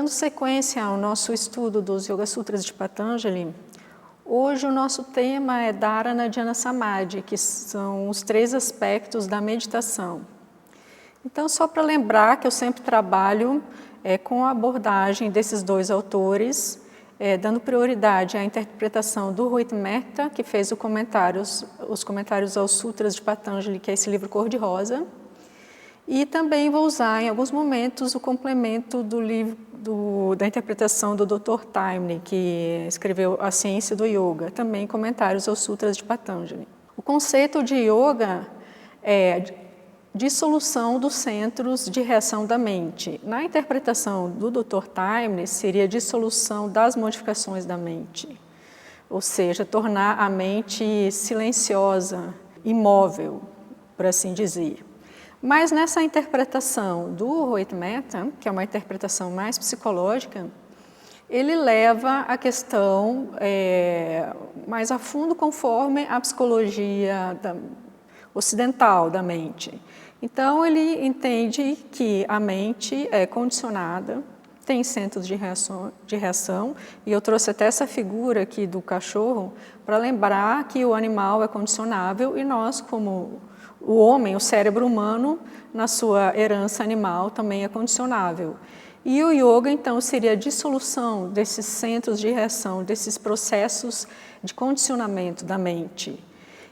Dando sequência ao nosso estudo dos Yoga Sutras de Patanjali, hoje o nosso tema é Dharana, Dhyana, Samadhi, que são os 3 aspectos da meditação. Então, só para lembrar que eu sempre trabalho com a abordagem desses 2 autores, dando prioridade à interpretação do Rohit Mehta, que fez os comentários aos Sutras de Patanjali, que é esse livro cor-de-rosa, e também vou usar em alguns momentos o complemento do livro da interpretação do Dr. Taimni, que escreveu A Ciência do Yoga, também comentários aos Sutras de Patanjali. O conceito de yoga é dissolução dos centros de reação da mente. Na interpretação do Dr. Taimni, seria dissolução das modificações da mente, ou seja, tornar a mente silenciosa, imóvel, por assim dizer. Mas nessa interpretação do Rohit Mehta, que é uma interpretação mais psicológica, ele leva a questão mais a fundo conforme a psicologia ocidental da mente. Então, ele entende que a mente é condicionada, tem centros de reação, e eu trouxe até essa figura aqui do cachorro para lembrar que o animal é condicionável e nós, como o homem, o cérebro humano, na sua herança animal, também é condicionável. E o yoga, então, seria a dissolução desses centros de reação, desses processos de condicionamento da mente.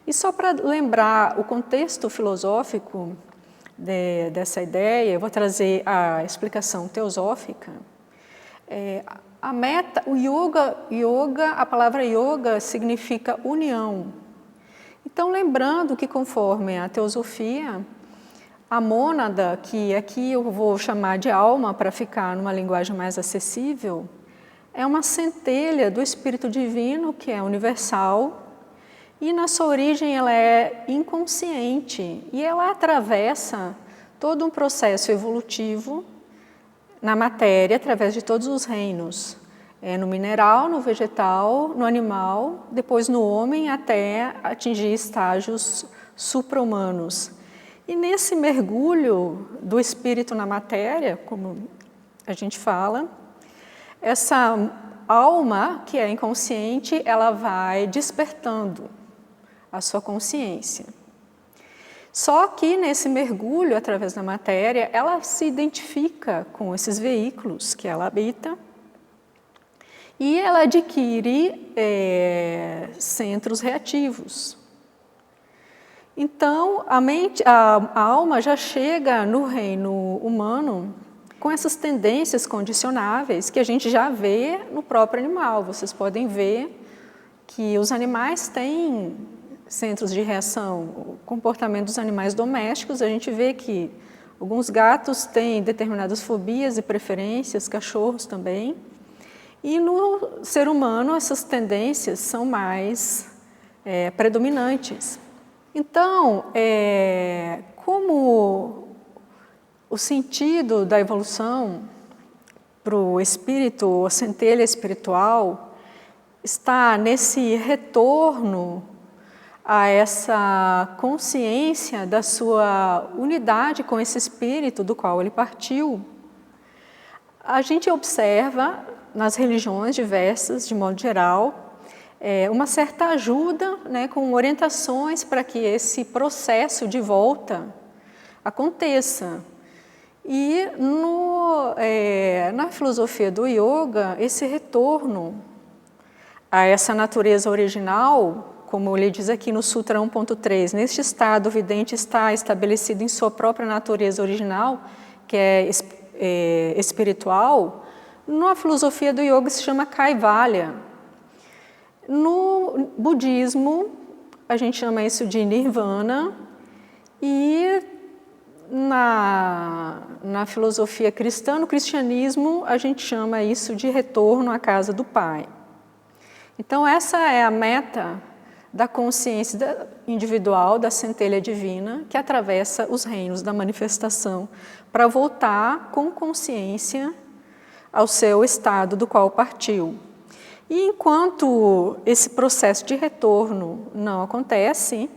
E só para lembrar o contexto filosófico dessa ideia, eu vou trazer a explicação teosófica. A palavra yoga significa união. Então, lembrando que conforme a teosofia, a mônada, que aqui eu vou chamar de alma para ficar numa linguagem mais acessível, é uma centelha do Espírito Divino, que é universal, e na sua origem ela é inconsciente, e ela atravessa todo um processo evolutivo na matéria, através de todos os reinos. No mineral, no vegetal, no animal, depois no homem, até atingir estágios supra-humanos. E nesse mergulho do espírito na matéria, como a gente fala, essa alma, que é inconsciente, ela vai despertando a sua consciência. Só que nesse mergulho através da matéria, ela se identifica com esses veículos que ela habita, e ela adquire centros reativos. Então, a alma já chega no reino humano com essas tendências condicionáveis que a gente já vê no próprio animal. Vocês podem ver que os animais têm centros de reação. O comportamento dos animais domésticos, a gente vê que alguns gatos têm determinadas fobias e preferências, cachorros também. E no ser humano, essas tendências são mais predominantes. Então, como o sentido da evolução para o espírito, a centelha espiritual, está nesse retorno a essa consciência da sua unidade com esse espírito do qual ele partiu, a gente observa nas religiões diversas, de modo geral, uma certa ajuda, com orientações para que esse processo de volta aconteça. E na filosofia do yoga, esse retorno a essa natureza original, como ele diz aqui no Sutra 1.3, neste estado o vidente está estabelecido em sua própria natureza original, que é espiritual. Na filosofia do yoga se chama Kaivalya. No budismo, a gente chama isso de Nirvana, e na filosofia cristã, no cristianismo, a gente chama isso de retorno à casa do Pai. Então, essa é a meta da consciência individual, da centelha divina, que atravessa os reinos da manifestação, para voltar com consciência ao seu estado do qual partiu. E enquanto esse processo de retorno não acontece,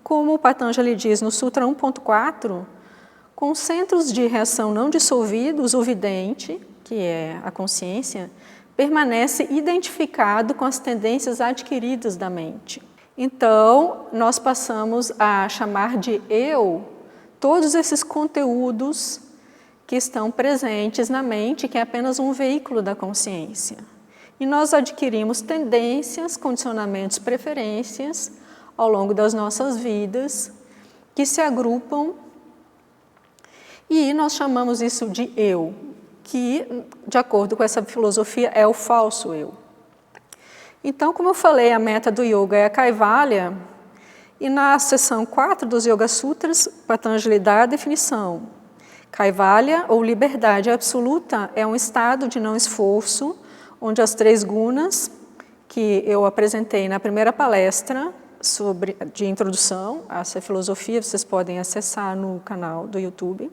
como o Patanjali diz no Sutra 1.4, com centros de reação não dissolvidos, o vidente, que é a consciência, permanece identificado com as tendências adquiridas da mente. Então, nós passamos a chamar de eu todos esses conteúdos que estão presentes na mente, que é apenas um veículo da consciência. E nós adquirimos tendências, condicionamentos, preferências ao longo das nossas vidas, que se agrupam, e nós chamamos isso de eu, que, de acordo com essa filosofia, é o falso eu. Então, como eu falei, a meta do yoga é a Kaivalya, e na seção 4 dos Yoga Sutras, Patanjali dá a definição. Kaivalya, ou liberdade absoluta, é um estado de não esforço, onde as 3 gunas, que eu apresentei na primeira palestra de introdução a essa filosofia, vocês podem acessar no canal do YouTube.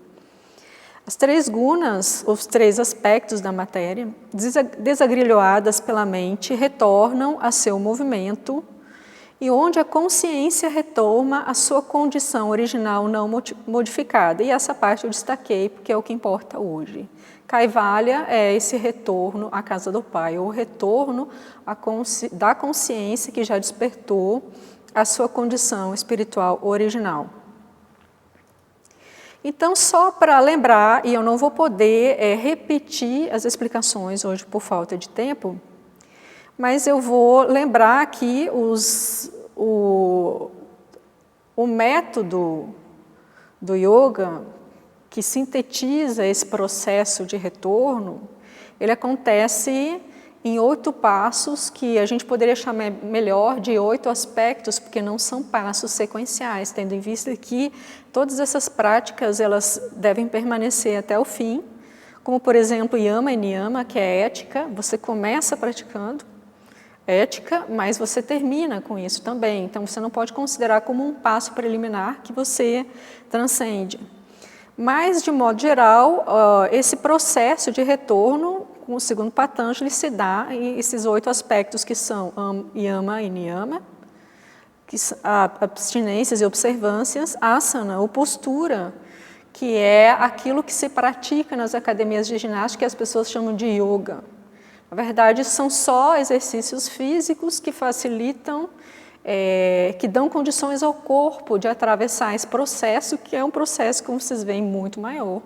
As 3 gunas, os 3 aspectos da matéria, desagrilhoadas pela mente, retornam a seu movimento, e onde a consciência retoma a sua condição original não modificada. E essa parte eu destaquei porque é o que importa hoje. Kaivalya é esse retorno à casa do Pai, ou retorno da consciência que já despertou a sua condição espiritual original. Então, só para lembrar, e eu não vou poder repetir as explicações hoje por falta de tempo, mas eu vou lembrar aqui o método do yoga que sintetiza esse processo de retorno. Ele acontece em 8 passos, que a gente poderia chamar melhor de 8 aspectos, porque não são passos sequenciais, tendo em vista que todas essas práticas elas devem permanecer até o fim, como, por exemplo, Yama e Niyama, que é ética. Você começa praticando ética, mas você termina com isso também. Então, você não pode considerar como um passo preliminar que você transcende. Mas, de modo geral, esse processo de retorno, segundo Patanjali, se dá em esses 8 aspectos que são Yama e Niyama, que são abstinências e observâncias, asana, ou postura, que é aquilo que se pratica nas academias de ginástica que as pessoas chamam de yoga. Na verdade, são só exercícios físicos que facilitam, que dão condições ao corpo de atravessar esse processo, que é um processo, como vocês veem, muito maior.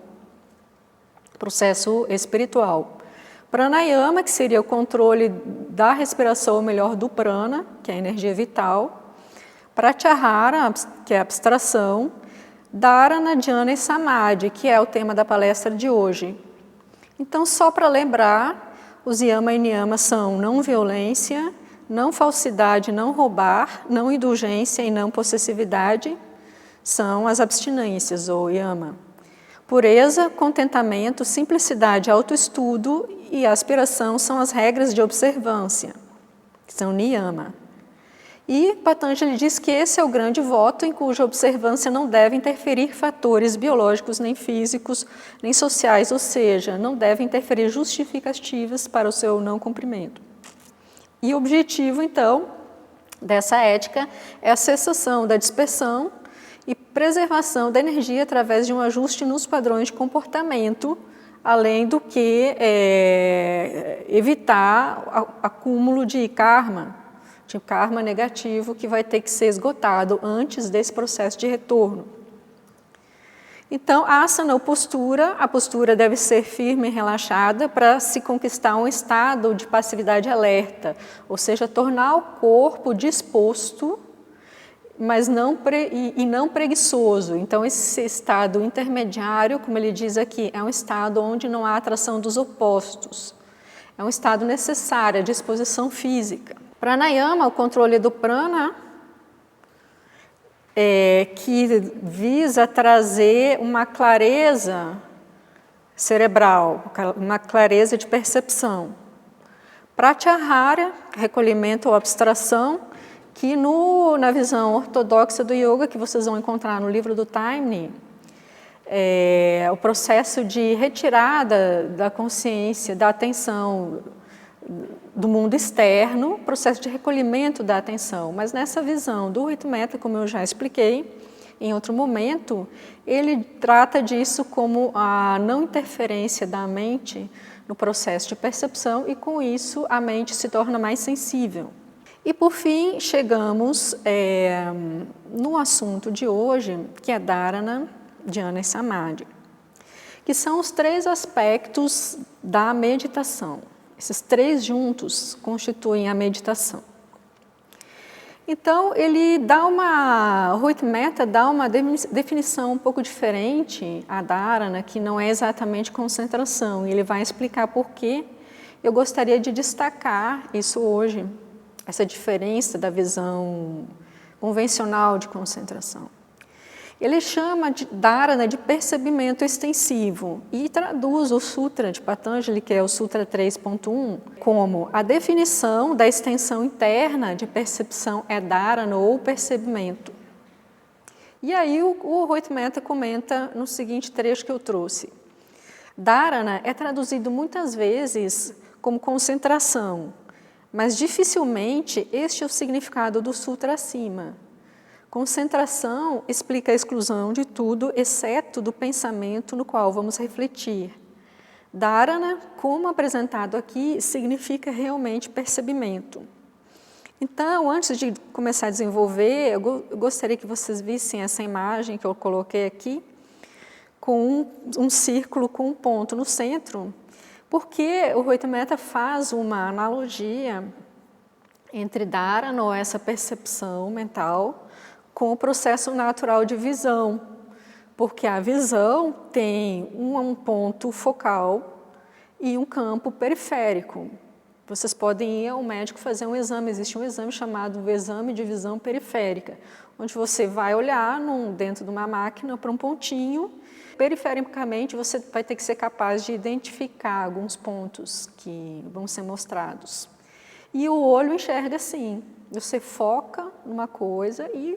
Processo espiritual. Pranayama, que seria o controle da respiração, ou melhor, do prana, que é a energia vital. Pratyahara, que é a abstração. Dharana, Dhyana e Samadhi, que é o tema da palestra de hoje. Então, só para lembrar, os Yama e Niyama são não violência, não falsidade, não roubar, não indulgência e não possessividade, são as abstinências, ou Yama. Pureza, contentamento, simplicidade, autoestudo e aspiração são as regras de observância, que são Niyama. E Patanjali diz que esse é o grande voto em cuja observância não deve interferir fatores biológicos, nem físicos, nem sociais, ou seja, não deve interferir justificativas para o seu não cumprimento. E o objetivo, então, dessa ética é a cessação da dispersão e preservação da energia através de um ajuste nos padrões de comportamento, além do que evitar acúmulo de karma negativo que vai ter que ser esgotado antes desse processo de retorno. Então, asana ou postura, a postura deve ser firme e relaxada para se conquistar um estado de passividade alerta, ou seja, tornar o corpo disposto, mas não preguiçoso. Então, esse estado intermediário, como ele diz aqui, é um estado onde não há atração dos opostos. É um estado necessário, a disposição física. Pranayama, o controle do prana, que visa trazer uma clareza cerebral, uma clareza de percepção. Pratyahara, recolhimento ou abstração, que na visão ortodoxa do yoga, que vocês vão encontrar no livro do Taimni, o processo de retirada da consciência, da atenção do mundo externo, processo de recolhimento da atenção. Mas nessa visão do Ritmeta, como eu já expliquei em outro momento, ele trata disso como a não interferência da mente no processo de percepção e, com isso, a mente se torna mais sensível. E, por fim, chegamos no assunto de hoje, que é Dharana, Dhyana e Samadhi, que são os 3 aspectos da meditação. Esses 3 juntos constituem a meditação. Então, o Rohit Mehta dá uma definição um pouco diferente a Dharana, que não é exatamente concentração, e ele vai explicar por que eu gostaria de destacar isso hoje, essa diferença da visão convencional de concentração. Ele chama de Dharana de percebimento extensivo e traduz o Sutra de Patanjali, que é o Sutra 3.1, como a definição da extensão interna de percepção é Dharana ou percebimento. E aí o Rohit Mehta comenta no seguinte trecho que eu trouxe. Dharana é traduzido muitas vezes como concentração, mas dificilmente este é o significado do Sutra acima. Concentração explica a exclusão de tudo, exceto do pensamento no qual vamos refletir. Dharana, como apresentado aqui, significa realmente percebimento. Então, antes de começar a desenvolver, eu gostaria que vocês vissem essa imagem que eu coloquei aqui, com um círculo com um ponto no centro, porque o Rohit Mehta faz uma analogia entre Dharana, ou essa percepção mental, com o processo natural de visão, porque a visão tem um ponto focal e um campo periférico. Vocês podem ir ao médico fazer um exame, existe um exame chamado exame de visão periférica, onde você vai olhar dentro de uma máquina para um pontinho, perifericamente você vai ter que ser capaz de identificar alguns pontos que vão ser mostrados. E o olho enxerga assim, você foca numa coisa e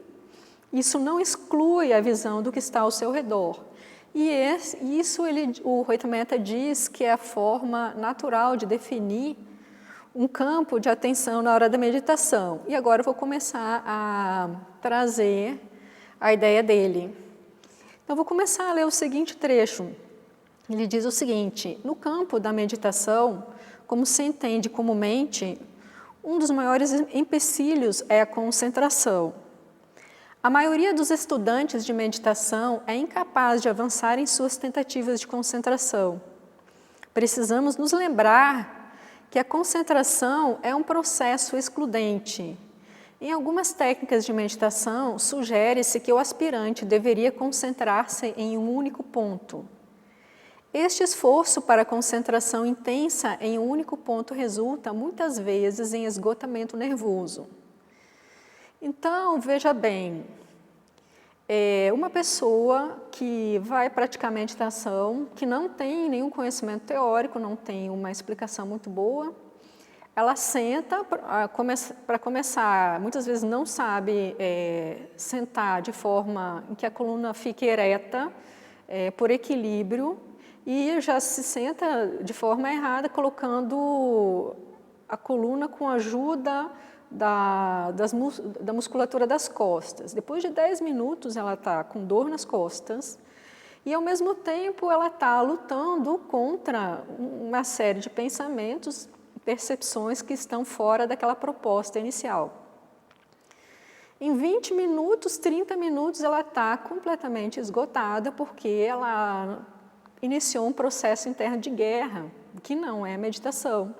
isso não exclui a visão do que está ao seu redor. E o Rohit Mehta diz que é a forma natural de definir um campo de atenção na hora da meditação. E agora eu vou começar a trazer a ideia dele. Então, eu vou começar a ler o seguinte trecho. Ele diz o seguinte: no campo da meditação, como se entende comumente, um dos maiores empecilhos é a concentração. A maioria dos estudantes de meditação é incapaz de avançar em suas tentativas de concentração. Precisamos nos lembrar que a concentração é um processo excludente. Em algumas técnicas de meditação, sugere-se que o aspirante deveria concentrar-se em um único ponto. Este esforço para a concentração intensa em um único ponto resulta, muitas vezes, em esgotamento nervoso. Então, veja bem, uma pessoa que vai praticar meditação, que não tem nenhum conhecimento teórico, não tem uma explicação muito boa, ela senta para começar, muitas vezes não sabe sentar de forma em que a coluna fique ereta, por equilíbrio, e já se senta de forma errada, colocando a coluna com a ajuda da musculatura das costas. Depois de 10 minutos ela está com dor nas costas e ao mesmo tempo ela está lutando contra uma série de pensamentos, percepções que estão fora daquela proposta inicial. Em 20 minutos, 30 minutos ela está completamente esgotada porque ela iniciou um processo interno de guerra, que não é meditação.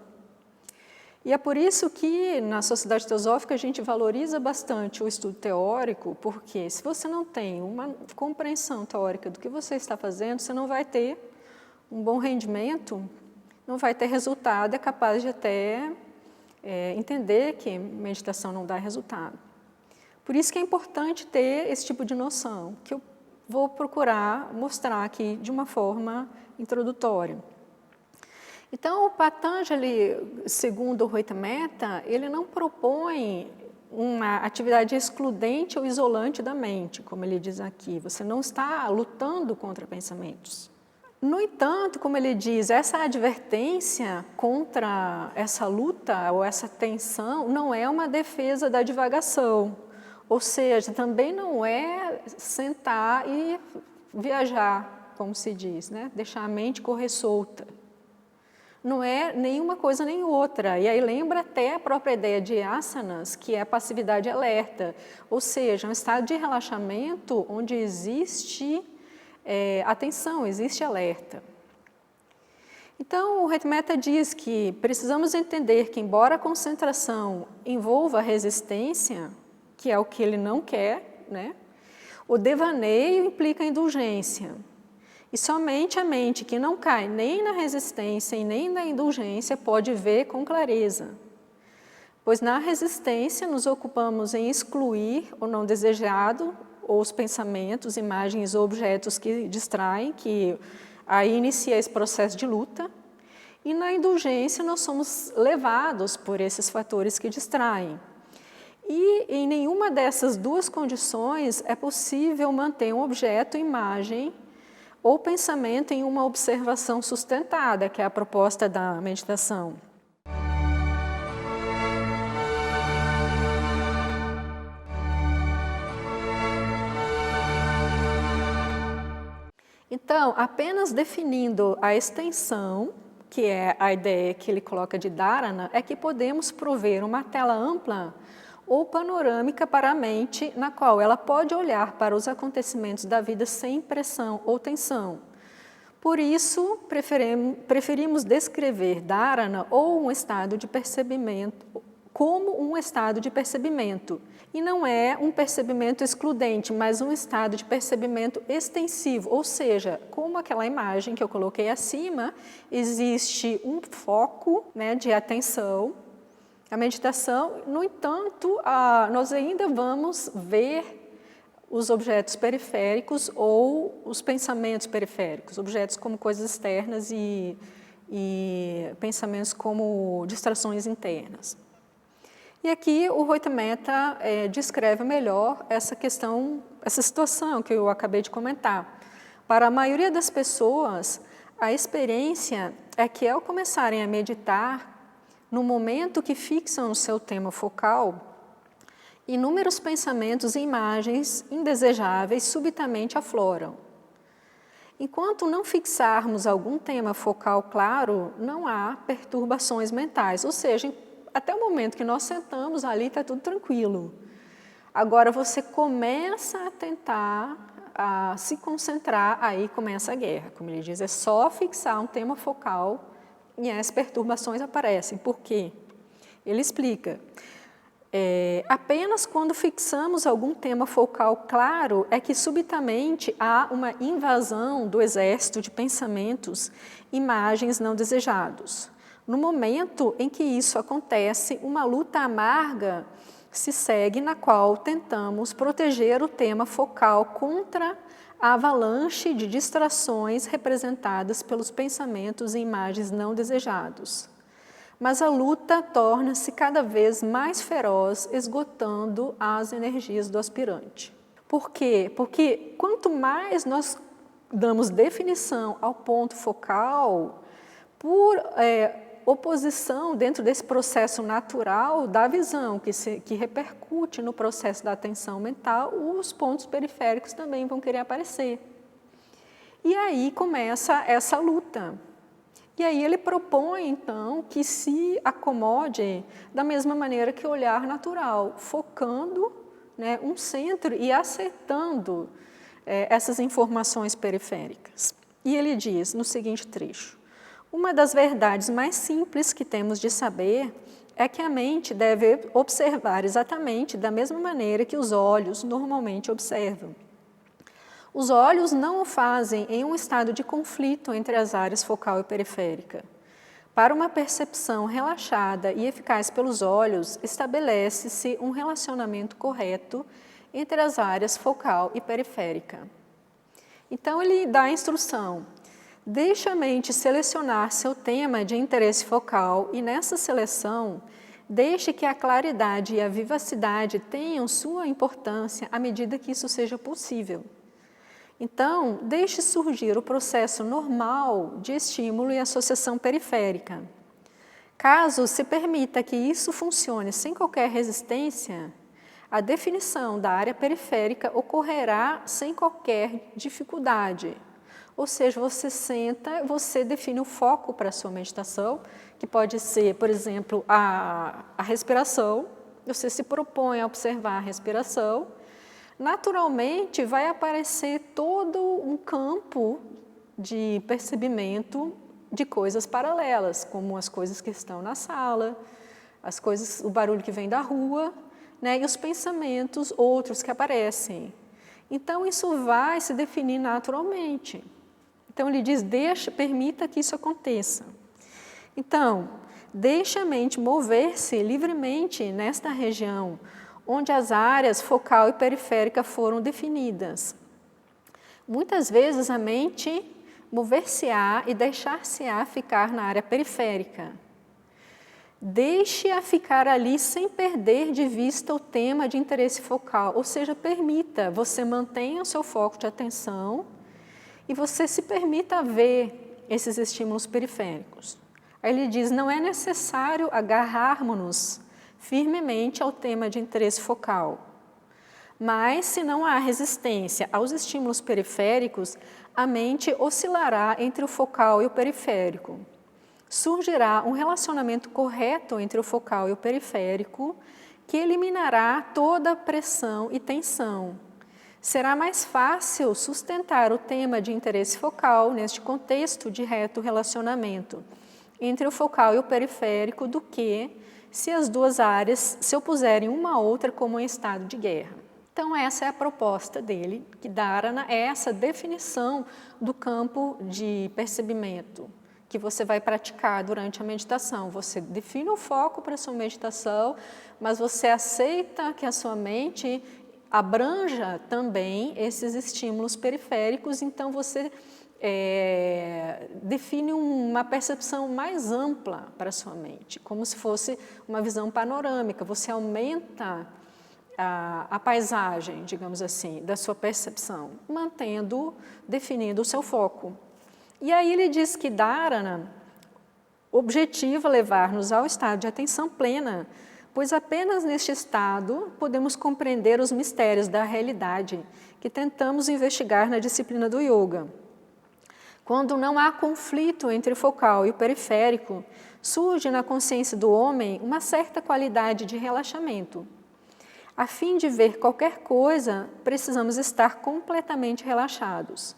E é por isso que, na Sociedade Teosófica, a gente valoriza bastante o estudo teórico, porque se você não tem uma compreensão teórica do que você está fazendo, você não vai ter um bom rendimento, não vai ter resultado, é capaz de até entender que meditação não dá resultado. Por isso que é importante ter esse tipo de noção, que eu vou procurar mostrar aqui de uma forma introdutória. Então, o Patanjali, segundo o Rohit Mehta, ele não propõe uma atividade excludente ou isolante da mente, como ele diz aqui. Você não está lutando contra pensamentos. No entanto, como ele diz, essa advertência contra essa luta ou essa tensão não é uma defesa da divagação. Ou seja, também não é sentar e viajar, como se diz, né? Deixar a mente correr solta. não é nenhuma coisa nem outra. E aí lembra até a própria ideia de asanas, que é a passividade alerta, ou seja, um estado de relaxamento onde existe atenção, existe alerta. Então, o Retmeta diz que precisamos entender que, embora a concentração envolva a resistência, que é o que ele não quer, né? O devaneio implica a indulgência. E somente a mente que não cai nem na resistência e nem na indulgência pode ver com clareza. Pois na resistência nos ocupamos em excluir o não desejado, ou os pensamentos, imagens ou objetos que distraem, que aí inicia esse processo de luta. E na indulgência nós somos levados por esses fatores que distraem. E em nenhuma dessas duas condições é possível manter um objeto, imagem ou pensamento em uma observação sustentada, que é a proposta da meditação. Então, apenas definindo a extensão, que é a ideia que ele coloca de dharana, é que podemos prover uma tela ampla ou panorâmica para a mente, na qual ela pode olhar para os acontecimentos da vida sem pressão ou tensão. Por isso, preferimos descrever dharana ou um estado de percebimento como um estado de percebimento. E não é um percebimento excludente, mas um estado de percebimento extensivo, ou seja, como aquela imagem que eu coloquei acima, existe um foco, né, de atenção, a meditação. No entanto, nós ainda vamos ver os objetos periféricos ou os pensamentos periféricos, objetos como coisas externas e pensamentos como distrações internas. E aqui o Retmeta descreve melhor essa questão, essa situação que eu acabei de comentar. Para a maioria das pessoas, a experiência é que ao começarem a meditar, no momento que fixam o seu tema focal, inúmeros pensamentos e imagens indesejáveis subitamente afloram. Enquanto não fixarmos algum tema focal claro, não há perturbações mentais, ou seja, até o momento que nós sentamos ali está tudo tranquilo. Agora você começa a tentar se concentrar, aí começa a guerra. Como ele diz, é só fixar um tema focal e as perturbações aparecem. Por quê? Ele explica. Apenas quando fixamos algum tema focal claro é que subitamente há uma invasão do exército de pensamentos, imagens não desejados. No momento em que isso acontece, uma luta amarga se segue na qual tentamos proteger o tema focal contra a avalanche de distrações representadas pelos pensamentos e imagens não desejados. Mas a luta torna-se cada vez mais feroz, esgotando as energias do aspirante. Por quê? Porque quanto mais nós damos definição ao ponto focal, por oposição dentro desse processo natural da visão, que repercute no processo da atenção mental, os pontos periféricos também vão querer aparecer. E aí começa essa luta. E aí ele propõe, então, que se acomode da mesma maneira que o olhar natural, focando, né, um centro e aceitando essas informações periféricas. E ele diz no seguinte trecho: uma das verdades mais simples que temos de saber é que a mente deve observar exatamente da mesma maneira que os olhos normalmente observam. Os olhos não o fazem em um estado de conflito entre as áreas focal e periférica. Para uma percepção relaxada e eficaz pelos olhos, estabelece-se um relacionamento correto entre as áreas focal e periférica. Então ele dá a instrução: deixe a mente selecionar seu tema de interesse focal e nessa seleção, deixe que a claridade e a vivacidade tenham sua importância à medida que isso seja possível. Então, deixe surgir o processo normal de estímulo e associação periférica. Caso se permita que isso funcione sem qualquer resistência, a definição da área periférica ocorrerá sem qualquer dificuldade. Ou seja, você senta, você define o foco para a sua meditação, que pode ser, por exemplo, a respiração. Você se propõe a observar a respiração. Naturalmente, vai aparecer todo um campo de percebimento de coisas paralelas, como as coisas que estão na sala, as coisas, o barulho que vem da rua, né, e os pensamentos outros que aparecem. Então, isso vai se definir naturalmente. Então, ele diz, permita que isso aconteça. Então, deixe a mente mover-se livremente nesta região, onde as áreas focal e periférica foram definidas. Muitas vezes a mente mover-se-á e deixar-se-á ficar na área periférica. Deixe-a ficar ali sem perder de vista o tema de interesse focal, ou seja, permita, você mantenha o seu foco de atenção e você se permita ver esses estímulos periféricos. Aí ele diz, não é necessário agarrarmos-nos firmemente ao tema de interesse focal. Mas, se não há resistência aos estímulos periféricos, a mente oscilará entre o focal e o periférico. Surgirá um relacionamento correto entre o focal e o periférico, que eliminará toda a pressão e tensão. Será mais fácil sustentar o tema de interesse focal neste contexto de reto relacionamento entre o focal e o periférico do que se as duas áreas se opuserem uma à outra como em estado de guerra. Então, essa é a proposta dele, que Dharana é essa definição do campo de percebimento que você vai praticar durante a meditação. Você define o foco para a sua meditação, mas você aceita que a sua mente abranja também esses estímulos periféricos, então você define uma percepção mais ampla para a sua mente, como se fosse uma visão panorâmica. Você aumenta a paisagem, digamos assim, da sua percepção, definindo o seu foco. E aí ele diz que Dharana objetiva levar-nos ao estado de atenção plena, pois apenas neste estado podemos compreender os mistérios da realidade que tentamos investigar na disciplina do yoga. Quando não há conflito entre o focal e o periférico, surge na consciência do homem uma certa qualidade de relaxamento. A fim de ver qualquer coisa, precisamos estar completamente relaxados.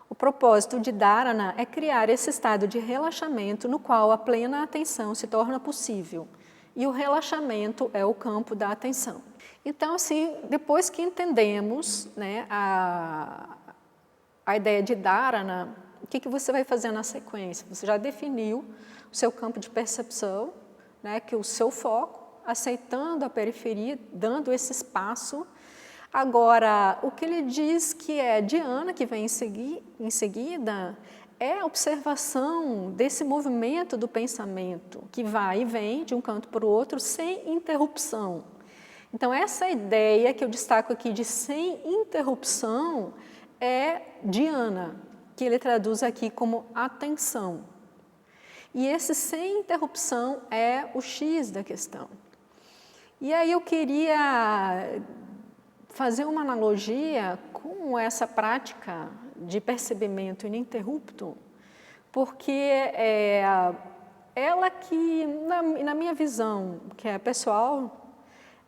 O propósito de Dharana é criar esse estado de relaxamento no qual a plena atenção se torna possível. E o relaxamento é o campo da atenção. Então, assim, depois que entendemos, né, a ideia de Dharana, o que você vai fazer na sequência? Você já definiu o seu campo de percepção, né, que o seu foco, aceitando a periferia, dando esse espaço. Agora, o que ele diz que é dhyana, que vem em seguida, é a observação desse movimento do pensamento, que vai e vem de um canto para o outro sem interrupção. Então, essa ideia que eu destaco aqui de sem interrupção é dhyana, que ele traduz aqui como atenção. E esse sem interrupção é o X da questão. E aí eu queria fazer uma analogia com essa prática de percebimento ininterrupto, porque ela que, na minha visão, que é pessoal,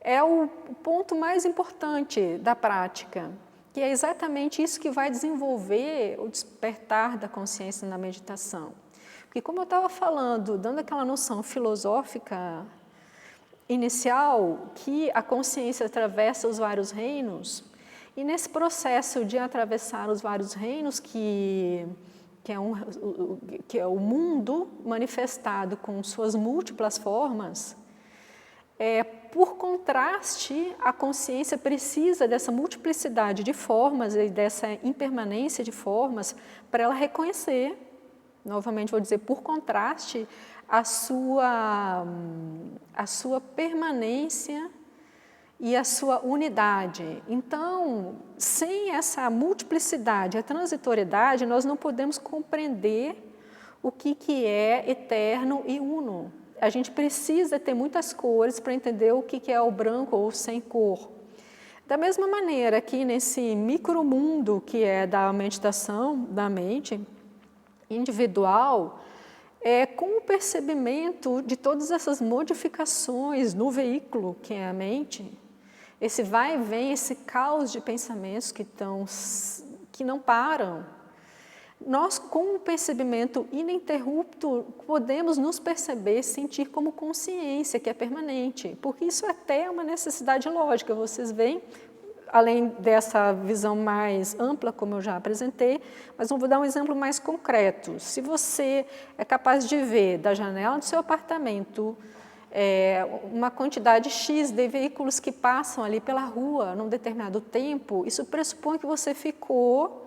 é o ponto mais importante da prática, que é exatamente isso que vai desenvolver o despertar da consciência na meditação. Porque como eu estava falando, dando aquela noção filosófica inicial, que a consciência atravessa os vários reinos, e nesse processo de atravessar os vários reinos, que é o mundo manifestado com suas múltiplas formas, por contraste, a consciência precisa dessa multiplicidade de formas e dessa impermanência de formas para ela reconhecer, novamente vou dizer, por contraste, a sua permanência e a sua unidade. Então, sem essa multiplicidade, a transitoriedade, nós não podemos compreender o que é eterno e uno. A gente precisa ter muitas cores para entender o que é o branco ou sem cor. Da mesma maneira que nesse micromundo que é da meditação da mente individual, com o percebimento de todas essas modificações no veículo que é a mente, esse vai e vem, esse caos de pensamentos que não param, nós, com o percebimento ininterrupto, podemos nos perceber, sentir como consciência, que é permanente, porque isso é até uma necessidade lógica. Vocês veem, além dessa visão mais ampla, como eu já apresentei, mas eu vou dar um exemplo mais concreto. Se você é capaz de ver da janela do seu apartamento uma quantidade X de veículos que passam ali pela rua num determinado tempo, isso pressupõe que você ficou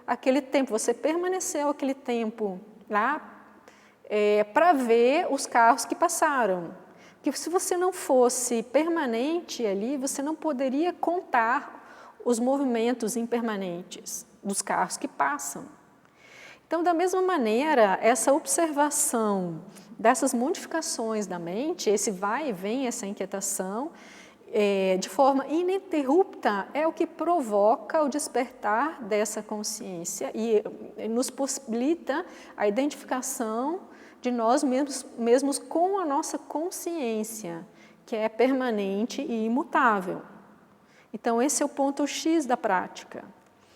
aquele tempo, você permaneceu aquele tempo lá para ver os carros que passaram. Porque se você não fosse permanente ali, você não poderia contar os movimentos impermanentes dos carros que passam. Então, da mesma maneira, essa observação dessas modificações da mente, esse vai e vem, essa inquietação, de forma ininterrupta, é o que provoca o despertar dessa consciência e nos possibilita a identificação de nós mesmos com a nossa consciência, que é permanente e imutável. Então, esse é o ponto X da prática.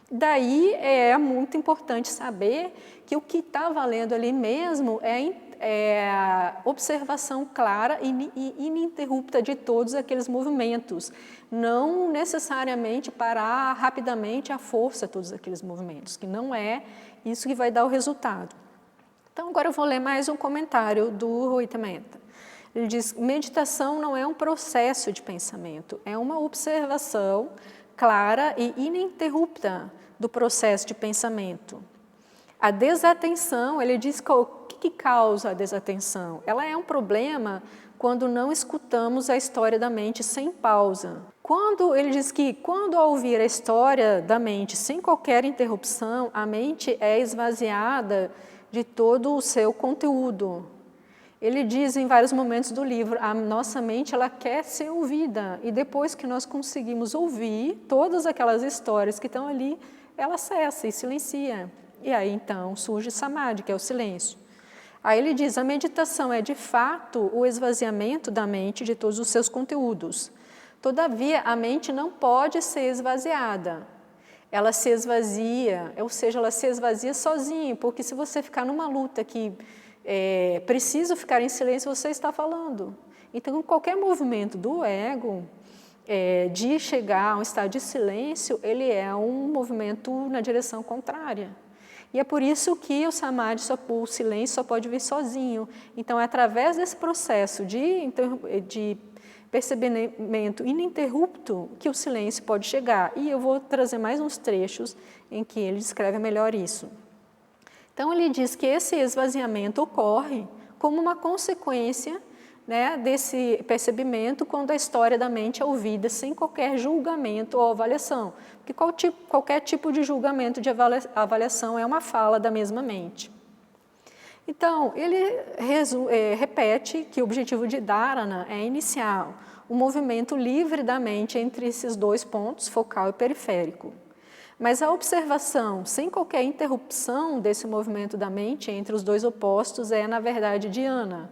Daí é muito importante saber que o que está valendo ali mesmo é a observação clara e ininterrupta de todos aqueles movimentos, não necessariamente parar rapidamente à força todos aqueles movimentos, que não é isso que vai dar o resultado. Então, agora eu vou ler mais um comentário do Rui Temeta. Ele diz: meditação não é um processo de pensamento, é uma observação clara e ininterrupta do processo de pensamento. A desatenção, ele diz o que causa a desatenção? Ela é um problema quando não escutamos a história da mente sem pausa. Ele diz que quando ao ouvir a história da mente sem qualquer interrupção, a mente é esvaziada de todo o seu conteúdo. Ele diz em vários momentos do livro, a nossa mente ela quer ser ouvida, e depois que nós conseguimos ouvir todas aquelas histórias que estão ali, ela cessa e silencia. E aí então surge samadhi, que é o silêncio. Aí ele diz, a meditação é de fato o esvaziamento da mente de todos os seus conteúdos. Todavia, a mente não pode ser esvaziada. Ela se esvazia, ou seja, ela se esvazia sozinha, porque se você ficar numa luta que preciso ficar em silêncio, você está falando. Então, qualquer movimento do ego de chegar a um estado de silêncio, ele é um movimento na direção contrária. E é por isso que o samadhi, o silêncio, só pode vir sozinho. Então, é através desse processo de percebimento ininterrupto que o silêncio pode chegar. E eu vou trazer mais uns trechos em que ele descreve melhor isso. Então, ele diz que esse esvaziamento ocorre como uma consequência, né, desse percebimento quando a história da mente é ouvida sem qualquer julgamento ou avaliação. Porque qualquer tipo de julgamento, de avaliação é uma fala da mesma mente. Então, ele repete que o objetivo de Dharana é iniciar um movimento livre da mente entre esses dois pontos, focal e periférico. Mas a observação, sem qualquer interrupção desse movimento da mente entre os dois opostos, é, na verdade, dhyana.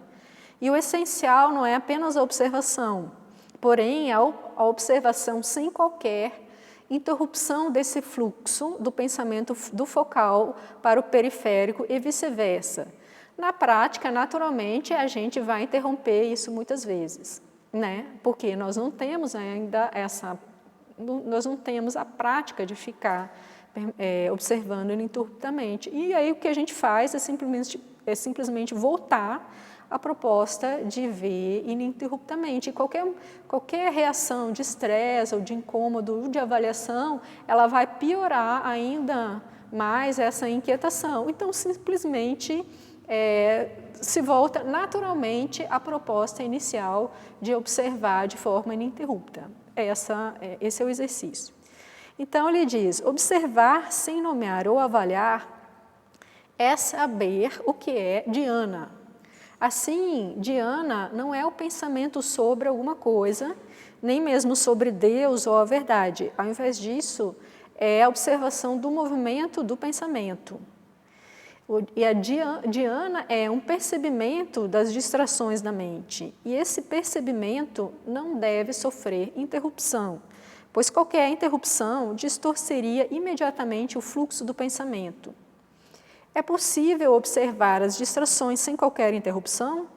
E o essencial não é apenas a observação, porém a observação sem qualquer interrupção desse fluxo do pensamento do focal para o periférico e vice-versa. Na prática, naturalmente, a gente vai interromper isso muitas vezes, né? Porque nós não temos ainda nós não temos a prática de ficar observando ininterruptamente. E aí o que a gente faz é simplesmente voltar à proposta de ver ininterruptamente. Qualquer reação de estresse ou de incômodo, de avaliação, ela vai piorar ainda mais essa inquietação. Então, simplesmente se volta naturalmente à proposta inicial de observar de forma ininterrupta. Esse é o exercício. Então, ele diz, observar sem nomear ou avaliar é saber o que é dhyana. Assim, dhyana não é o pensamento sobre alguma coisa, nem mesmo sobre Deus ou a verdade. Ao invés disso, é a observação do movimento do pensamento. E a dhyana é um percebimento das distrações da mente. E esse percebimento não deve sofrer interrupção, pois qualquer interrupção distorceria imediatamente o fluxo do pensamento. É possível observar as distrações sem qualquer interrupção?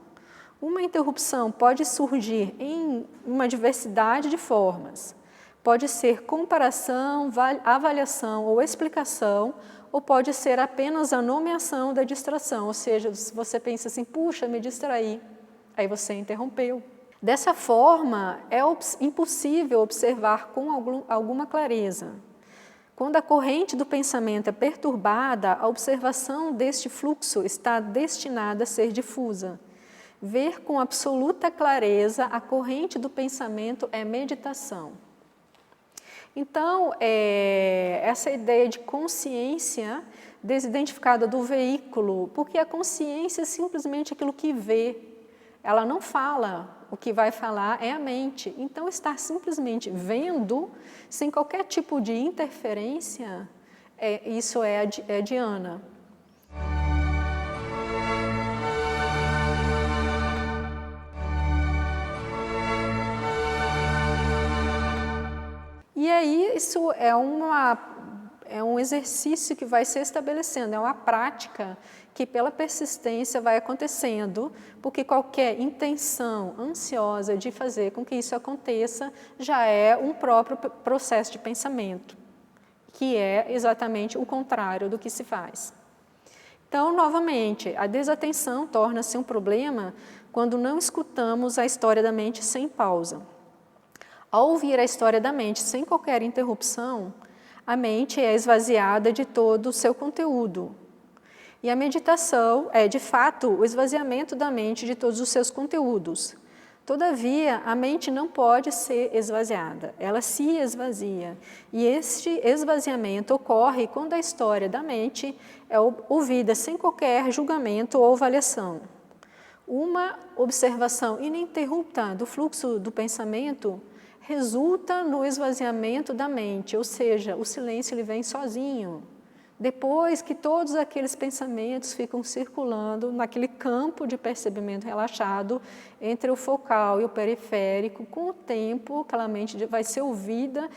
Uma interrupção pode surgir em uma diversidade de formas. Pode ser comparação, avaliação ou explicação, ou pode ser apenas a nomeação da distração, ou seja, se você pensa assim, puxa, me distraí, aí você interrompeu. Dessa forma, é impossível observar com alguma clareza. Quando a corrente do pensamento é perturbada, a observação deste fluxo está destinada a ser difusa. Ver com absoluta clareza a corrente do pensamento é meditação. Então, essa ideia de consciência desidentificada do veículo, porque a consciência é simplesmente aquilo que vê, ela não fala, o que vai falar é a mente. Então, estar simplesmente vendo, sem qualquer tipo de interferência, isso é dhyana. E aí, isso é um exercício que vai se estabelecendo, é uma prática que pela persistência vai acontecendo, porque qualquer intenção ansiosa de fazer com que isso aconteça já é um próprio processo de pensamento, que é exatamente o contrário do que se faz. Então, novamente, a desatenção torna-se um problema quando não escutamos a história da mente sem pausa. Ao ouvir a história da mente sem qualquer interrupção, a mente é esvaziada de todo o seu conteúdo. E a meditação é, de fato, o esvaziamento da mente de todos os seus conteúdos. Todavia, a mente não pode ser esvaziada, ela se esvazia. E este esvaziamento ocorre quando a história da mente é ouvida sem qualquer julgamento ou avaliação. Uma observação ininterrupta do fluxo do pensamento resulta no esvaziamento da mente, ou seja, o silêncio ele vem sozinho. Depois que todos aqueles pensamentos ficam circulando naquele campo de percebimento relaxado entre o focal e o periférico, com o tempo aquela mente vai ser ouvida,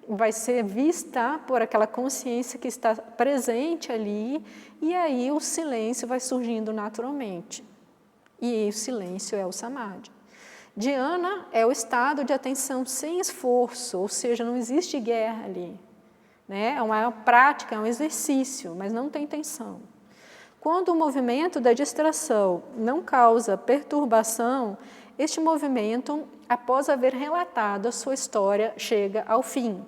vai ser vista por aquela consciência que está presente ali, e aí o silêncio vai surgindo naturalmente. E o silêncio é o samadhi. Dhyana é o estado de atenção sem esforço, ou seja, não existe guerra ali. Né? É uma prática, é um exercício, mas não tem tensão. Quando o movimento da distração não causa perturbação, este movimento, após haver relatado a sua história, chega ao fim.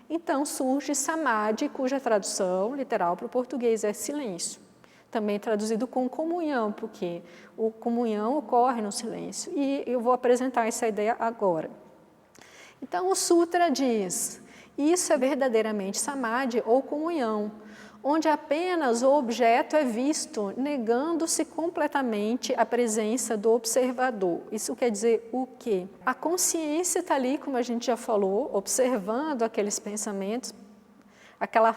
Então surge samadhi, cuja tradução literal para o português é silêncio. Também traduzido com comunhão, porque a comunhão ocorre no silêncio. E eu vou apresentar essa ideia agora. Então, o Sutra diz, isso é verdadeiramente samadhi ou comunhão, onde apenas o objeto é visto, negando-se completamente a presença do observador. Isso quer dizer o quê? A consciência está ali, como a gente já falou, observando aqueles pensamentos,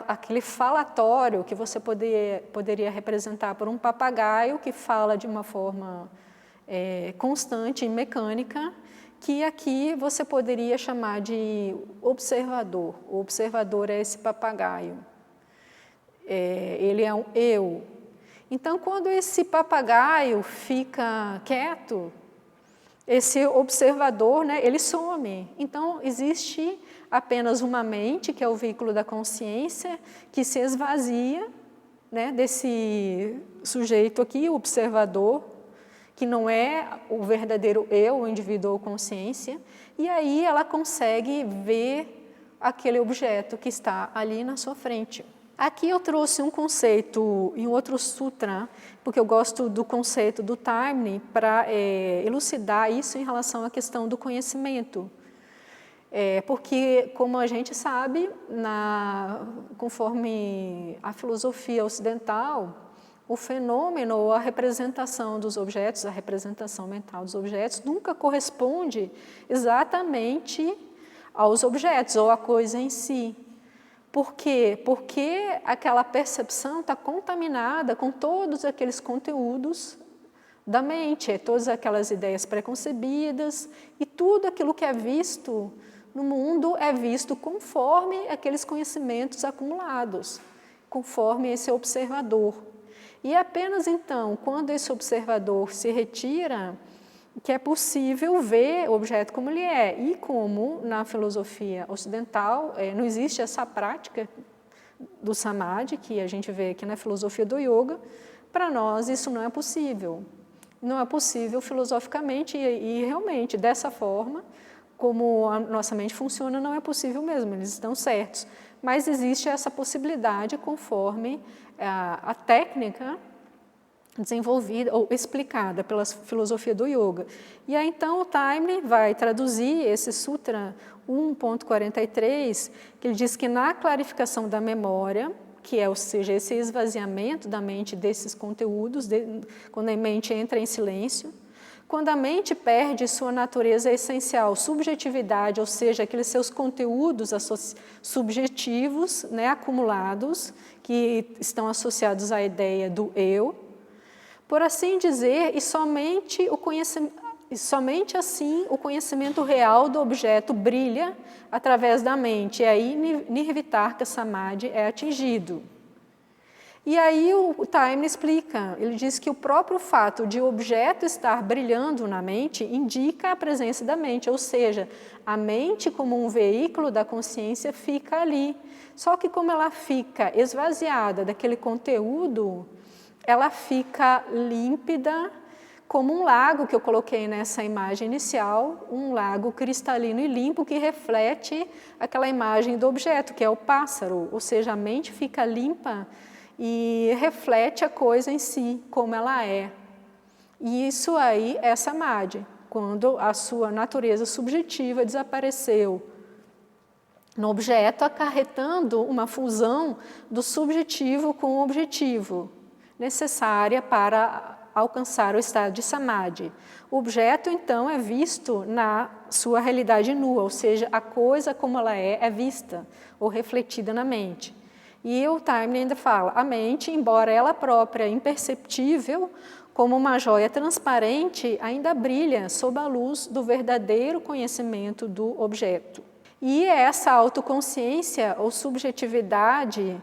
aquele falatório que você poderia representar por um papagaio que fala de uma forma constante e mecânica, que aqui você poderia chamar de observador. O observador é esse papagaio. Ele é um eu. Então, quando esse papagaio fica quieto, esse observador, né, ele some. Então, existe apenas uma mente, que é o veículo da consciência, que se esvazia, né, desse sujeito aqui, o observador, que não é o verdadeiro eu, o indivíduo ou consciência, e aí ela consegue ver aquele objeto que está ali na sua frente. Aqui eu trouxe um conceito em outro sutra, porque eu gosto do conceito do Taimni para elucidar isso em relação à questão do conhecimento. Porque, como a gente sabe, conforme a filosofia ocidental, o fenômeno ou a representação dos objetos, a representação mental dos objetos, nunca corresponde exatamente aos objetos ou à coisa em si. Por quê? Porque aquela percepção está contaminada com todos aqueles conteúdos da mente, todas aquelas ideias preconcebidas, e tudo aquilo que é visto no mundo é visto conforme aqueles conhecimentos acumulados, conforme esse observador. E apenas então, quando esse observador se retira, que é possível ver o objeto como ele é. E como na filosofia ocidental não existe essa prática do samadhi, que a gente vê aqui na filosofia do yoga, para nós isso não é possível. Não é possível filosoficamente e realmente dessa forma, como a nossa mente funciona, não é possível mesmo, eles estão certos. Mas existe essa possibilidade conforme a técnica desenvolvida ou explicada pela filosofia do yoga. E aí então o Taimni vai traduzir esse Sutra 1.43, que ele diz que na clarificação da memória, que é, ou seja, esse esvaziamento da mente desses conteúdos, quando a mente entra em silêncio, quando a mente perde sua natureza essencial, subjetividade, ou seja, aqueles seus conteúdos subjetivos, né, acumulados, que estão associados à ideia do eu, por assim dizer, e somente assim o conhecimento real do objeto brilha através da mente, e aí Nirvitarka Samadhi é atingido. E aí o Taimni explica, ele diz que o próprio fato de o objeto estar brilhando na mente indica a presença da mente, ou seja, a mente como um veículo da consciência fica ali. Só que como ela fica esvaziada daquele conteúdo, ela fica límpida, como um lago que eu coloquei nessa imagem inicial, um lago cristalino e limpo que reflete aquela imagem do objeto, que é o pássaro, ou seja, a mente fica limpa e reflete a coisa em si, como ela é. E isso aí é samadhi, quando a sua natureza subjetiva desapareceu no objeto, acarretando uma fusão do subjetivo com o objetivo, necessária para alcançar o estado de samadhi. O objeto, então, é visto na sua realidade nua, ou seja, a coisa como ela é vista ou refletida na mente. E o Taimni ainda fala, a mente, embora ela própria imperceptível, como uma joia transparente, ainda brilha sob a luz do verdadeiro conhecimento do objeto. E essa autoconsciência ou subjetividade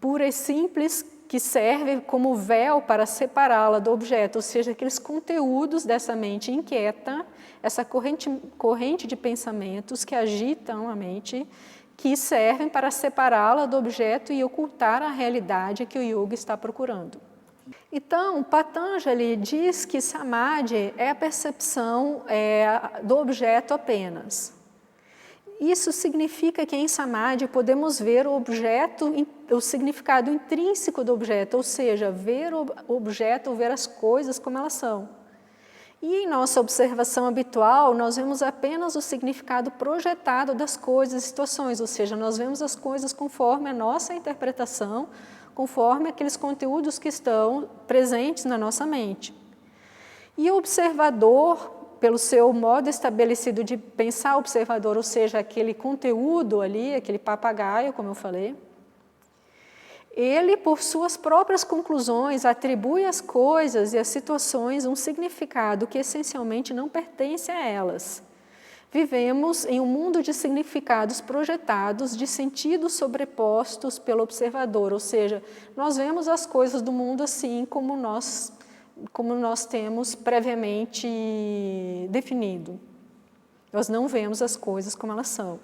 pura e simples que serve como véu para separá-la do objeto, ou seja, aqueles conteúdos dessa mente inquieta, essa corrente de pensamentos que agitam a mente, que servem para separá-la do objeto e ocultar a realidade que o yoga está procurando. Então, Patanjali diz que samadhi é a percepção do objeto apenas. Isso significa que em samadhi podemos ver o objeto, o significado intrínseco do objeto, ou seja, ver o objeto, ver as coisas como elas são. E em nossa observação habitual, nós vemos apenas o significado projetado das coisas e situações, ou seja, nós vemos as coisas conforme a nossa interpretação, conforme aqueles conteúdos que estão presentes na nossa mente. E o observador, pelo seu modo estabelecido de pensar observador, ou seja, aquele conteúdo ali, aquele papagaio, como eu falei, ele, por suas próprias conclusões, atribui às coisas e às situações um significado que essencialmente não pertence a elas. Vivemos em um mundo de significados projetados, de sentidos sobrepostos pelo observador, ou seja, nós vemos as coisas do mundo assim como nós temos previamente definido. Nós não vemos as coisas como elas são,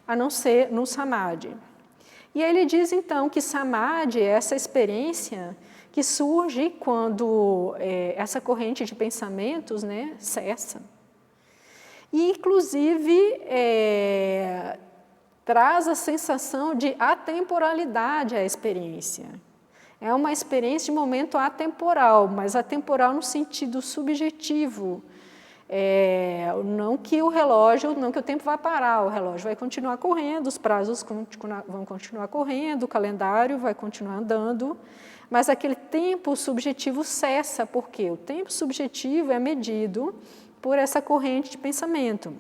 a não ser no samadhi. E ele diz então que samadhi é essa experiência que surge quando essa corrente de pensamentos, né, cessa. E inclusive traz a sensação de atemporalidade à experiência. É uma experiência de momento atemporal, mas atemporal no sentido subjetivo. Não que o tempo vai parar, o relógio vai continuar correndo, os prazos vão continuar correndo, o calendário vai continuar andando, mas aquele tempo subjetivo cessa, porque o tempo subjetivo é medido por essa corrente de pensamento.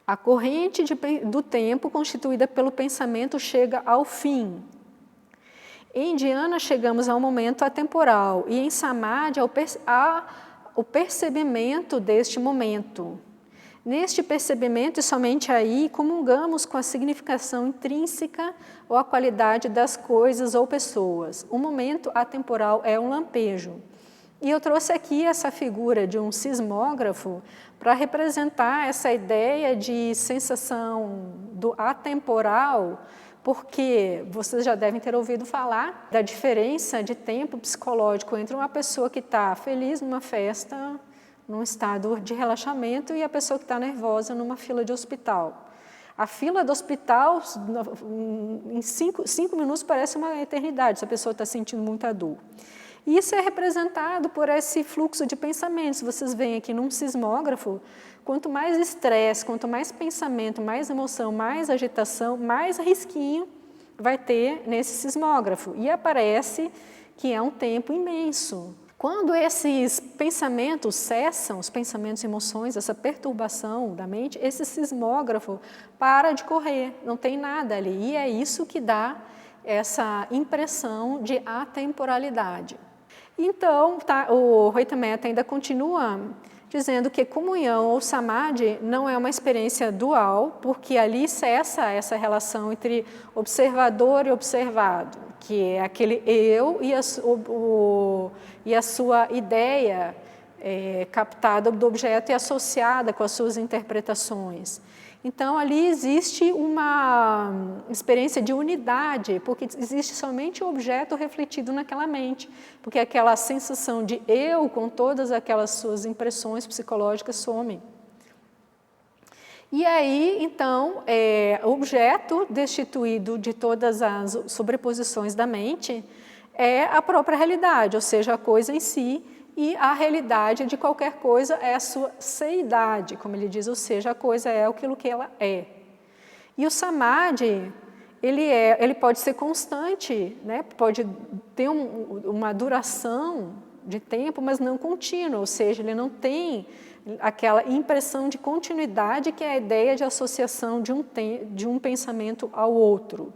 A corrente do tempo constituída pelo pensamento chega ao fim. Em dhyana chegamos ao momento atemporal e em samadhi ao percebimento deste momento. Neste percebimento e somente aí comungamos com a significação intrínseca ou a qualidade das coisas ou pessoas. O momento atemporal é um lampejo. E eu trouxe aqui essa figura de um sismógrafo para representar essa ideia de sensação do atemporal, porque vocês já devem ter ouvido falar da diferença de tempo psicológico entre uma pessoa que está feliz numa festa, num estado de relaxamento, e a pessoa que está nervosa numa fila de hospital. A fila do hospital, em 5 minutos, parece uma eternidade, se a pessoa está sentindo muita dor. E isso é representado por esse fluxo de pensamentos. Vocês veem aqui num sismógrafo, quanto mais estresse, quanto mais pensamento, mais emoção, mais agitação, mais risquinho vai ter nesse sismógrafo. E aparece que é um tempo imenso. Quando esses pensamentos cessam, os pensamentos e emoções, essa perturbação da mente, esse sismógrafo para de correr, não tem nada ali. E é isso que dá essa impressão de atemporalidade. Então, o Roita Metta ainda continua dizendo que comunhão ou samadhi não é uma experiência dual, porque ali cessa essa relação entre observador e observado, que é aquele eu e a sua ideia captada do objeto e associada com as suas interpretações. Então, ali existe uma experiência de unidade, porque existe somente o objeto refletido naquela mente, porque aquela sensação de eu, com todas aquelas suas impressões psicológicas, some. E aí, então, o objeto destituído de todas as sobreposições da mente é a própria realidade, ou seja, a coisa em si, e a realidade de qualquer coisa é a sua seidade, como ele diz, ou seja, a coisa é aquilo que ela é. E o samadhi, ele pode ser constante, né? Pode ter uma duração de tempo, mas não contínua, ou seja, ele não tem aquela impressão de continuidade que é a ideia de associação de um pensamento ao outro.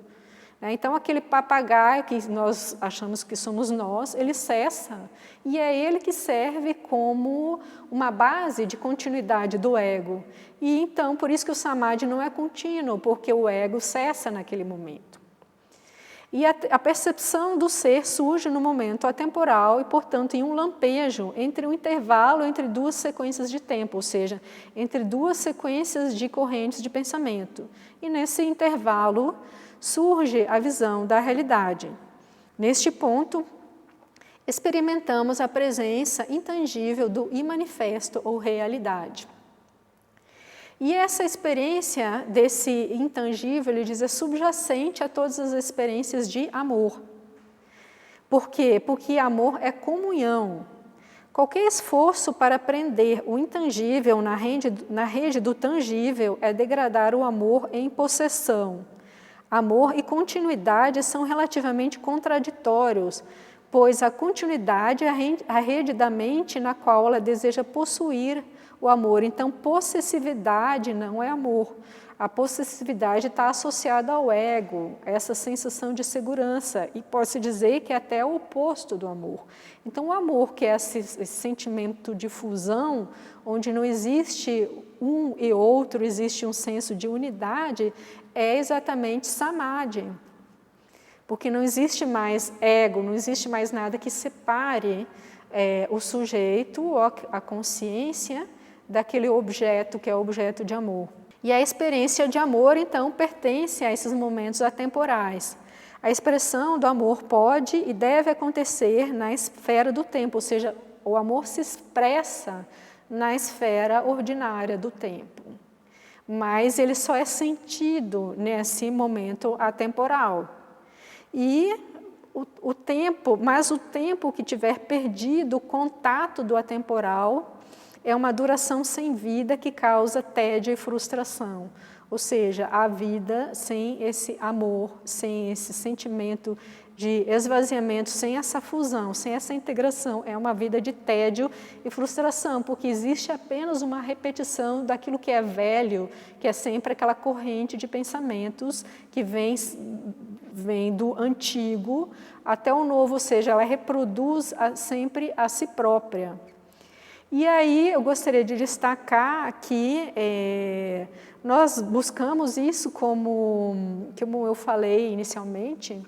Então, aquele papagaio que nós achamos que somos nós, ele cessa, e é ele que serve como uma base de continuidade do ego. E então, por isso que o samadhi não é contínuo, porque o ego cessa naquele momento. E a percepção do ser surge no momento atemporal e, portanto, em um lampejo entre um intervalo entre duas sequências de tempo, ou seja, entre duas sequências de correntes de pensamento. E nesse intervalo surge a visão da realidade. Neste ponto, experimentamos a presença intangível do imanifesto ou realidade. E essa experiência desse intangível, ele diz, é subjacente a todas as experiências de amor. Por quê? Porque amor é comunhão. Qualquer esforço para prender o intangível na rede do tangível é degradar o amor em possessão. Amor e continuidade são relativamente contraditórios, pois a continuidade é a rede da mente na qual ela deseja possuir o amor. Então, possessividade não é amor. A possessividade está associada ao ego, essa sensação de segurança, e pode-se dizer que é até o oposto do amor. Então, o amor, que é esse sentimento de fusão, onde não existe um e outro, existe um senso de unidade, é exatamente samadhi. Porque não existe mais ego, não existe mais nada que separe o sujeito, a consciência, daquele objeto que é o objeto de amor. E a experiência de amor, então, pertence a esses momentos atemporais. A expressão do amor pode e deve acontecer na esfera do tempo, ou seja, o amor se expressa na esfera ordinária do tempo. Mas ele só é sentido nesse momento atemporal. E o tempo que tiver perdido o contato do atemporal é uma duração sem vida que causa tédio e frustração. Ou seja, a vida sem esse amor, sem esse sentimento de esvaziamento, sem essa fusão, sem essa integração, é uma vida de tédio e frustração, porque existe apenas uma repetição daquilo que é velho, que é sempre aquela corrente de pensamentos que vem do antigo até o novo, ou seja, ela reproduz sempre a si própria. E aí eu gostaria de destacar que nós buscamos isso como eu falei inicialmente,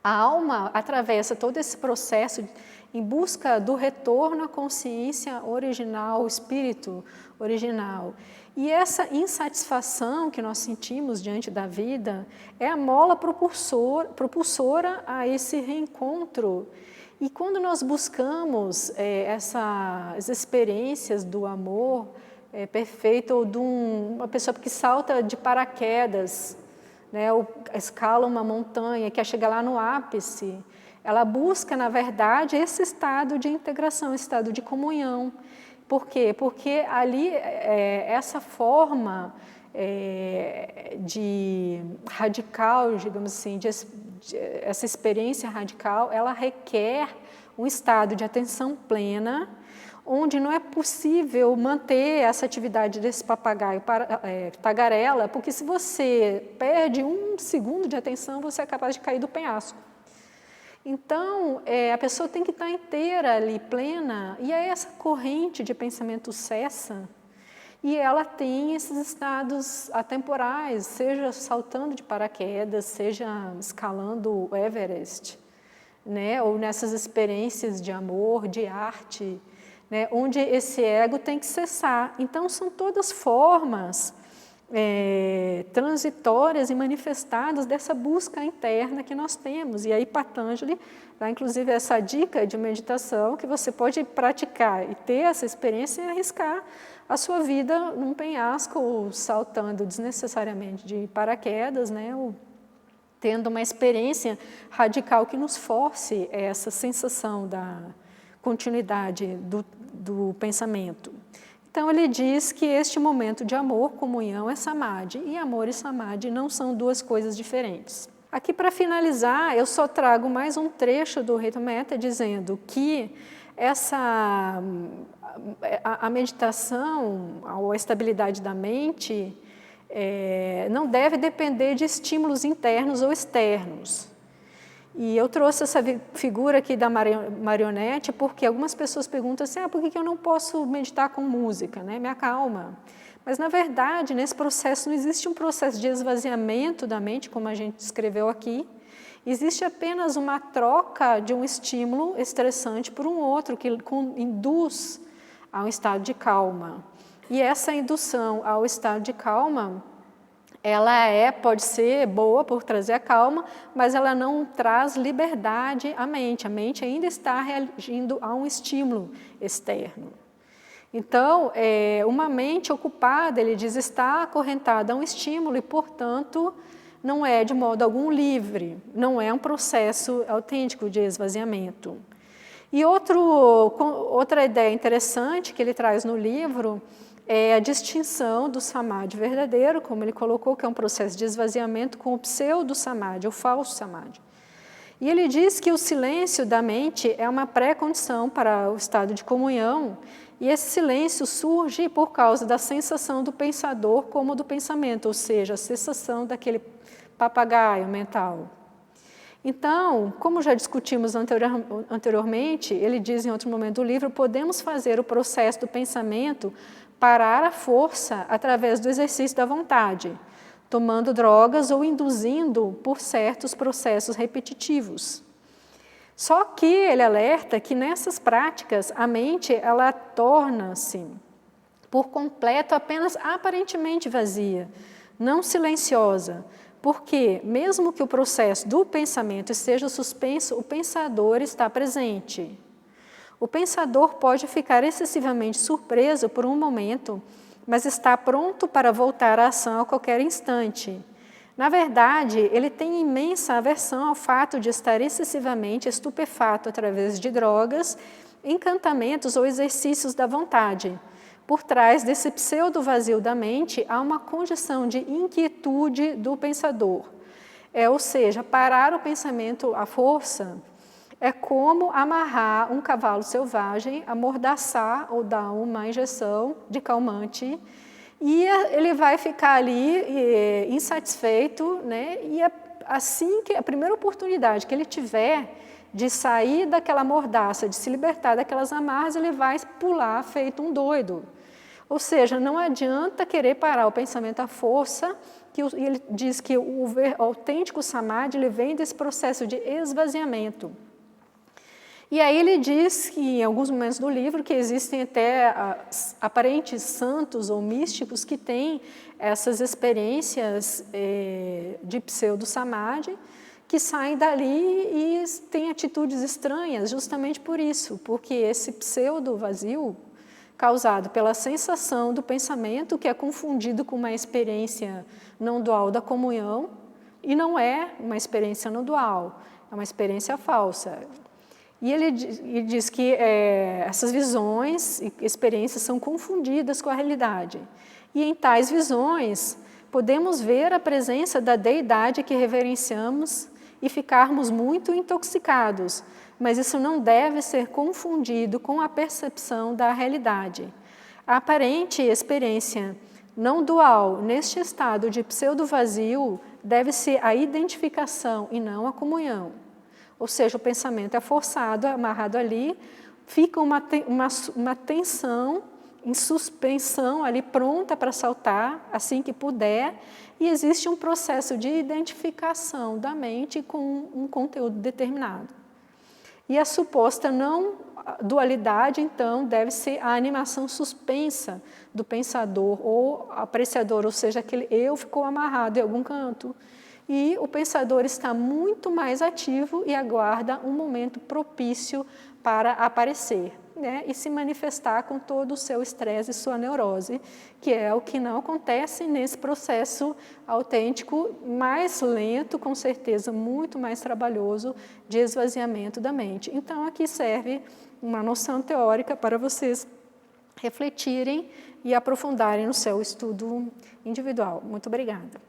a alma atravessa todo esse processo em busca do retorno à consciência original, o espírito original. E essa insatisfação que nós sentimos diante da vida é a mola propulsora a esse reencontro. E quando nós buscamos essas experiências do amor perfeito, ou de uma pessoa que salta de paraquedas, né, ou escala uma montanha, quer chegar lá no ápice, ela busca, na verdade, esse estado de integração, esse estado de comunhão. Por quê? Porque ali, essa forma de radical, digamos assim, essa experiência radical, ela requer um estado de atenção plena, onde não é possível manter essa atividade desse papagaio tagarela, porque se você perde 1 segundo de atenção, você é capaz de cair do penhasco. Então, a pessoa tem que estar inteira ali, plena, e aí essa corrente de pensamento cessa, e ela tem esses estados atemporais, seja saltando de paraquedas, seja escalando o Everest, né? Ou nessas experiências de amor, de arte, né? Onde esse ego tem que cessar. Então, são todas formas transitórias e manifestadas dessa busca interna que nós temos. E aí Patanjali dá inclusive essa dica de meditação que você pode praticar e ter essa experiência e arriscar a sua vida num penhasco, ou saltando desnecessariamente de paraquedas, né? Ou tendo uma experiência radical que nos force essa sensação da continuidade do pensamento. Então, ele diz que este momento de amor, comunhão, é samadhi, e amor e samadhi não são duas coisas diferentes. Aqui, para finalizar, eu só trago mais um trecho do Rita Metta, dizendo que a meditação, ou a estabilidade da mente, não deve depender de estímulos internos ou externos. E eu trouxe essa figura aqui da marionete porque algumas pessoas perguntam assim, por que eu não posso meditar com música, né? Me acalma. Mas, na verdade, nesse processo não existe um processo de esvaziamento da mente, como a gente descreveu aqui. Existe apenas uma troca de um estímulo estressante por um outro, que induz a um estado de calma. E essa indução ao estado de calma, ela pode ser boa por trazer a calma, mas ela não traz liberdade à mente. A mente ainda está reagindo a um estímulo externo. Então, uma mente ocupada, ele diz, está acorrentada a um estímulo e, portanto, não é de modo algum livre, não é um processo autêntico de esvaziamento. E outra ideia interessante que ele traz no livro é a distinção do samadhi verdadeiro, como ele colocou, que é um processo de esvaziamento, com o pseudo-samadhi, o falso samadhi. E ele diz que o silêncio da mente é uma pré-condição para o estado de comunhão, e esse silêncio surge por causa da sensação do pensador como do pensamento, ou seja, a cessação daquele papagaio mental. Então, como já discutimos anteriormente, ele diz em outro momento do livro, podemos fazer o processo do pensamento parar à força através do exercício da vontade, tomando drogas ou induzindo por certos processos repetitivos. Só que ele alerta que nessas práticas a mente ela torna-se por completo apenas aparentemente vazia, não silenciosa, porque mesmo que o processo do pensamento esteja suspenso, o pensador está presente. O pensador pode ficar excessivamente surpreso por um momento, mas está pronto para voltar à ação a qualquer instante. Na verdade, ele tem imensa aversão ao fato de estar excessivamente estupefato através de drogas, encantamentos ou exercícios da vontade, por trás desse pseudo-vazio da mente, há uma condição de inquietude do pensador. Ou seja, parar o pensamento à força é como amarrar um cavalo selvagem, amordaçar ou dar uma injeção de calmante, e ele vai ficar ali insatisfeito, né? E assim que a primeira oportunidade que ele tiver de sair daquela mordaça, de se libertar daquelas amarras, ele vai pular feito um doido. Ou seja, não adianta querer parar o pensamento à força, que ele diz que o autêntico samadhi ele vem desse processo de esvaziamento. E aí ele diz que, em alguns momentos do livro, que existem até aparentes santos ou místicos que têm essas experiências de pseudo-samadhi, que saem dali e têm atitudes estranhas justamente por isso, porque esse pseudo-vazio, causado pela sensação do pensamento, que é confundido com uma experiência não dual da comunhão, e não é uma experiência não dual, é uma experiência falsa. E ele diz que essas visões e experiências são confundidas com a realidade. E em tais visões, podemos ver a presença da deidade que reverenciamos e ficarmos muito intoxicados, mas isso não deve ser confundido com a percepção da realidade. A aparente experiência não dual, neste estado de pseudo-vazio, deve ser a identificação e não a comunhão. Ou seja, o pensamento é forçado, amarrado ali, fica uma tensão, em suspensão ali, pronta para saltar assim que puder, e existe um processo de identificação da mente com um conteúdo determinado. E a suposta não dualidade, então, deve ser a animação suspensa do pensador ou apreciador, ou seja, aquele eu ficou amarrado em algum canto, e o pensador está muito mais ativo e aguarda um momento propício para aparecer, né, e se manifestar com todo o seu estresse e sua neurose, que é o que não acontece nesse processo autêntico, mais lento, com certeza, muito mais trabalhoso de esvaziamento da mente. Então, aqui serve uma noção teórica para vocês refletirem e aprofundarem no seu estudo individual. Muito obrigada.